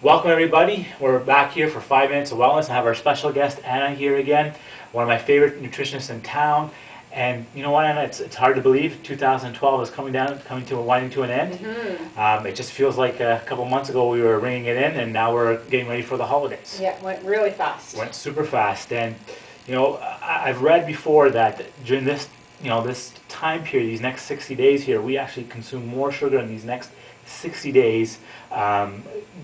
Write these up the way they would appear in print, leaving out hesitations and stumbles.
Welcome everybody. We're back here for 5 Minutes of Wellness. I have our special guest Anna here again, one of my favorite nutritionists in town. And you know what, Anna? It's hard to believe 2012 is winding to an end. It just feels like a couple months ago we were ringing it in, and now we're getting ready for the holidays. Yeah, it went really fast. Went super fast, and you know I've read before that during this time period, these next 60 days here, we actually consume more sugar in these next 60 days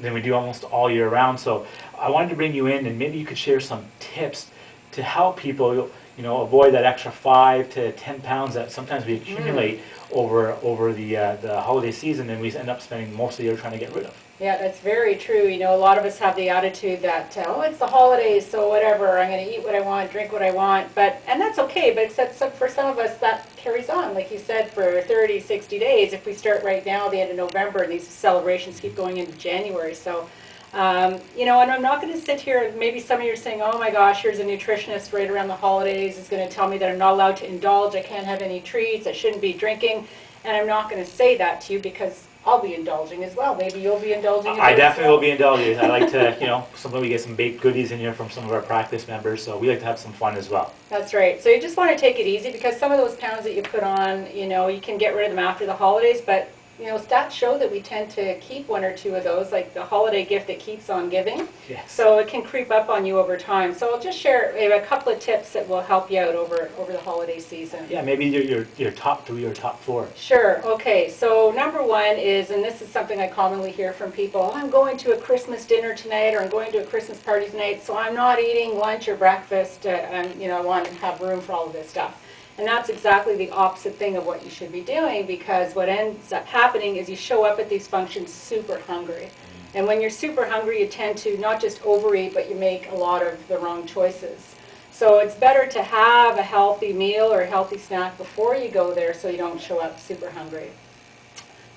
than we do almost all year round. So I wanted to bring you in, and maybe you could share some tips to help people, avoid that extra 5 to 10 pounds that sometimes we accumulate over the holiday season, and we end up spending most of the year trying to get rid of. Yeah, that's very true. You know, a lot of us have the attitude that, oh, it's the holidays, so whatever, I'm going to eat what I want, drink what I want, and that's okay, but except for some of us that carries on, like you said, for 30, 60 days, if we start right now at the end of November, and these celebrations keep going into January. So, and I'm not going to sit here, maybe some of you are saying, oh my gosh, here's a nutritionist right around the holidays, is going to tell me that I'm not allowed to indulge, I can't have any treats, I shouldn't be drinking, and I'm not going to say that to you because I'll be indulging as well. Maybe you'll be indulging. I definitely will be indulging. I like to, sometimes we get some baked goodies in here from some of our practice members, so we like to have some fun as well. That's right. So you just want to take it easy because some of those pounds that you put on, you can get rid of them after the holidays, but stats show that we tend to keep 1 or 2 of those, like the holiday gift that keeps on giving. Yes. So it can creep up on you over time. So I'll just share a couple of tips that will help you out over the holiday season. Yeah, maybe your top 3 or top 4. Sure. Okay. So number 1 is, and this is something I commonly hear from people, oh, I'm going to a Christmas dinner tonight, or I'm going to a Christmas party tonight, so I'm not eating lunch or breakfast, and I want to have room for all of this stuff. And that's exactly the opposite thing of what you should be doing, because what ends up happening is you show up at these functions super hungry. And when you're super hungry, you tend to not just overeat, but you make a lot of the wrong choices. So it's better to have a healthy meal or a healthy snack before you go there so you don't show up super hungry.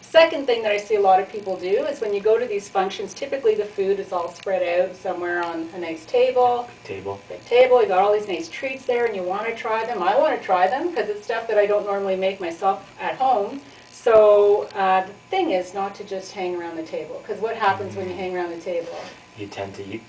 Second thing that I see a lot of people do is when you go to these functions, typically the food is all spread out somewhere on a nice table. Big table. You got all these nice treats there, and you want to try them. I want to try them because it's stuff that I don't normally make myself at home. So the thing is not to just hang around the table, because what happens when you hang around the table? You tend to eat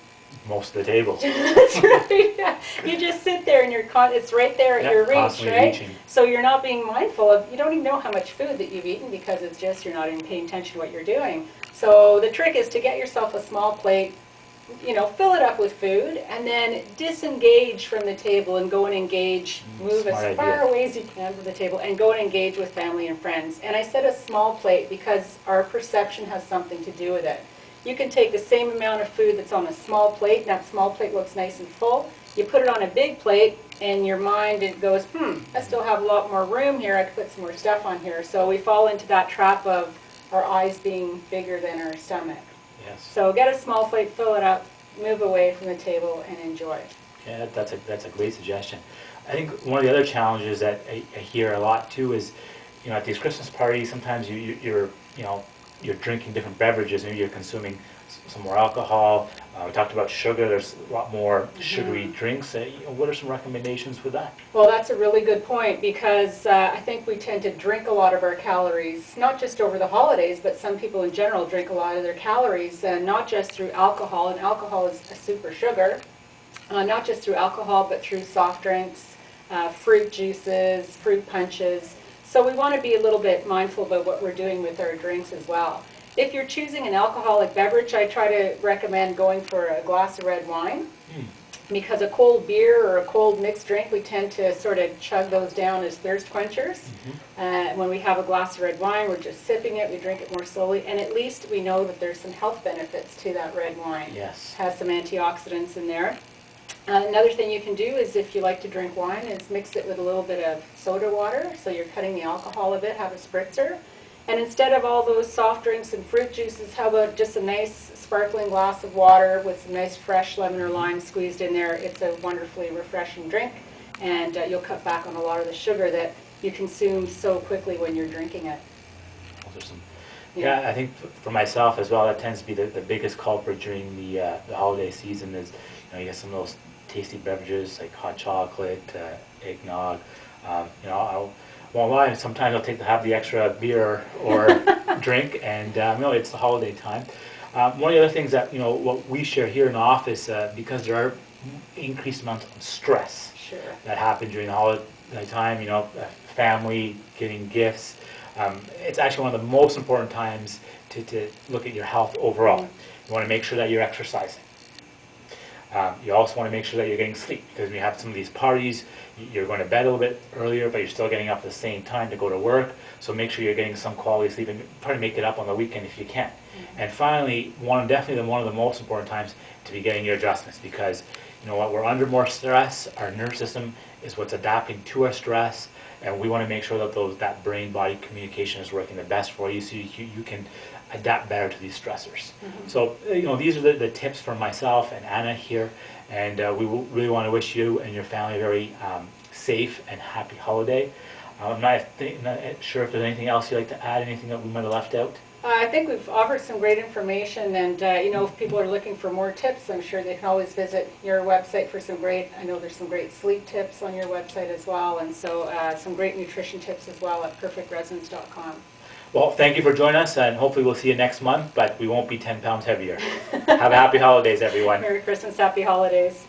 most of the table. That's right. Yeah. You just sit there and it's right there at your reach, right? Reaching. So you're not being mindful of, you don't even know how much food that you've eaten because it's just you're not even paying attention to what you're doing. So the trick is to get yourself a small plate, fill it up with food, and then disengage from the table and go and engage, move as far away as you can from the table and go and engage with family and friends. And I said a small plate because our perception has something to do with it. You can take the same amount of food that's on a small plate, and that small plate looks nice and full. You put it on a big plate, and your mind, it goes, I still have a lot more room here. I could put some more stuff on here. So we fall into that trap of our eyes being bigger than our stomach. Yes. So get a small plate, fill it up, move away from the table, and enjoy. Yeah, that's a great suggestion. I think one of the other challenges that I hear a lot too is, at these Christmas parties, sometimes you're drinking different beverages. Maybe you're consuming some more alcohol. We talked about sugar. There's a lot more sugary drinks. What are some recommendations for that? Well, that's a really good point, because I think we tend to drink a lot of our calories, not just over the holidays, but some people in general drink a lot of their calories, not just through alcohol, and alcohol is a super sugar, not just through alcohol, but through soft drinks, fruit juices, fruit punches. So we want to be a little bit mindful about what we're doing with our drinks as well. If you're choosing an alcoholic beverage, I try to recommend going for a glass of red wine, because a cold beer or a cold mixed drink, we tend to sort of chug those down as thirst quenchers. When we have a glass of red wine, we're just sipping it, we drink it more slowly, and at least we know that there's some health benefits to that red wine. Yes. It has some antioxidants in there. Another thing you can do is, if you like to drink wine, is mix it with a little bit of soda water, so you're cutting the alcohol a bit, have a spritzer. And instead of all those soft drinks and fruit juices, how about just a nice sparkling glass of water with some nice fresh lemon or lime squeezed in there? It's a wonderfully refreshing drink, and you'll cut back on a lot of the sugar that you consume so quickly when you're drinking it. Yeah, I think for myself as well, that tends to be the biggest culprit during the holiday season is, you get some of those tasty beverages like hot chocolate, eggnog. I won't lie, sometimes I'll have the extra beer or drink, and it's the holiday time. One of the other things that, what we share here in the office, because there are increased amounts of stress Sure. that happen during the holiday time, family, getting gifts. It's actually one of the most important times to look at your health overall. You want to make sure that you're exercising. You also want to make sure that you're getting sleep, because when you have some of these parties, you're going to bed a little bit earlier, but you're still getting up at the same time to go to work. So make sure you're getting some quality sleep, and try to make it up on the weekend if you can. And finally, definitely one of the most important times to be getting your adjustments, because you know what, we're under more stress. Our nervous system is what's adapting to our stress, and we want to make sure that that brain-body communication is working the best for you, so you can adapt better to these stressors. So these are the tips from myself and Anna here, and we really want to wish you and your family a very safe and happy holiday. I'm not sure if there's anything else you'd like to add, anything that we might have left out. I think we've offered some great information, and if people are looking for more tips, I'm sure they can always visit your website for I know there's some great sleep tips on your website as well, and so some great nutrition tips as well at perfectresonance.com. Well, thank you for joining us, and hopefully we'll see you next month, but we won't be 10 pounds heavier. Have a happy holidays, everyone. Merry Christmas, happy holidays.